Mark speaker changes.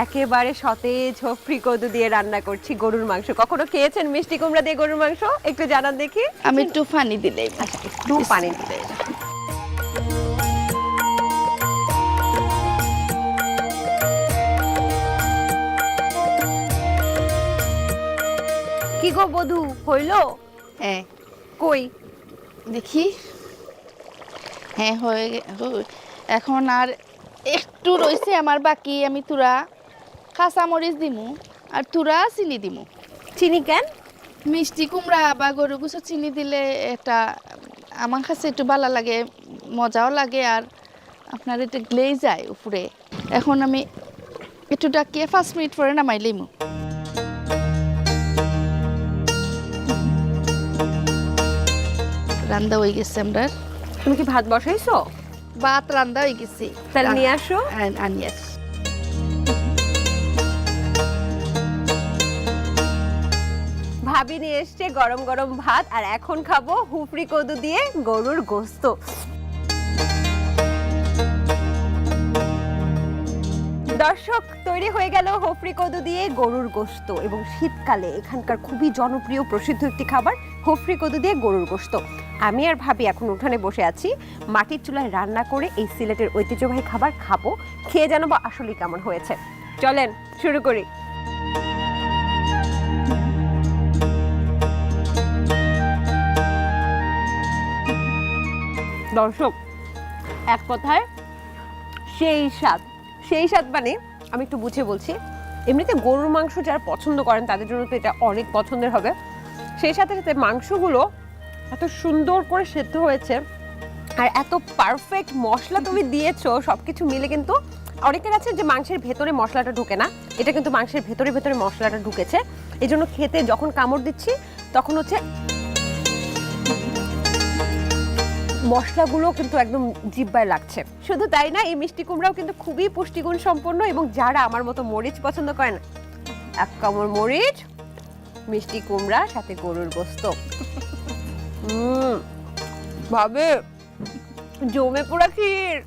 Speaker 1: একেবারে সতেজ হোফরি কদু দিয়ে রান্না করছি গরুর মাংস। কখনো খেয়েছেন মিষ্টি কুমড়া দিয়ে গরুর মাংস? একটু জানান দেখি।
Speaker 2: আমি একটু পানি দিলে।
Speaker 1: আচ্ছা, একটু পানি দিলে। কি গো বধূ, হইলো?
Speaker 2: হ্যাঁ
Speaker 1: কই
Speaker 2: দেখি। হ্যাঁ এখন আর একটু রয়েছে আমার বাকি। আমি তুরা কাঁচামরিচ দিমু আর তুরা চিনি দিমু।
Speaker 1: চিনি কেন?
Speaker 2: মিষ্টি কুমড়া বা গরু গুছো চিনি দিলে একটা আমার কাছে একটু ভালো লাগে, মজাও লাগে, আর আপনার এটা গ্লেজ যায় উপরে। এখন আমি একটু ডাকিয়ে 5 মিনিট পরে নামাই লিমু। রান্না হয়ে গেছে আমরা।
Speaker 1: তুমি কি ভাত বসাইছো?
Speaker 2: ভাত রান্না হয়ে গেছে।
Speaker 1: তাহলে নিয়ে আসো।
Speaker 2: আনি আস।
Speaker 1: ভাবি নিয়ে এসছে গরম গরম ভাত, আর এখন খাবো হুফরি কদু দিয়ে গরুর গোস্ত। দর্শক, তৈরি হয়ে গেল হুফরি কদু দিয়ে গরুর গোস্ত, এবং শীতকালে এখানকার খুবই জনপ্রিয় প্রসিদ্ধ একটি খাবার হুফরি কদু দিয়ে গরুর গোস্ত। আমি আর ভাবি এখন উঠানে বসে আছি, মাটির চুলায় রান্না করে এই সিলেটের ঐতিহ্যবাহী খাবার খাবো। খেয়ে জানাবো আসলে কেমন হয়েছে। চলেন শুরু করি। দর্শক, এক কথায় সেই স্বাদ, সেই স্বাদ। মানে আমি একটু বুঝিয়ে বলছি। এমনিতে গরুর মাংস যারা পছন্দ করেন তাদের জন্য তো এটা অনেক পছন্দের হবে। সেই সাথে সাথে মাংসগুলো এত সুন্দর করে সেদ্ধ হয়েছে, আর এত পারফেক্ট মশলা তুমি দিয়েছো, সবকিছু মিলে কিন্তু অনেকের আছে যে মাংসের ভেতরে মশলাটা ঢুকে না, এটা কিন্তু মাংসের ভেতরে ভেতরে মশলাটা ঢুকেছে। এই জন্য খেতে যখন কামড় দিচ্ছি তখন হচ্ছে মশলাগুলো কিন্তু একদম জিহ্বায় লাগছে। শুধু তাই না, এই মিষ্টি কুমড়াও কিন্তু খুবই পুষ্টিগুণ সম্পন্ন, এবং যারা আমার মতো মরিচ পছন্দ করেন, এক কামড় মরিচ, মিষ্টি কুমড়া, সাথে গরুর গোস্ত, ভাবে জমে পুরা ক্ষীর।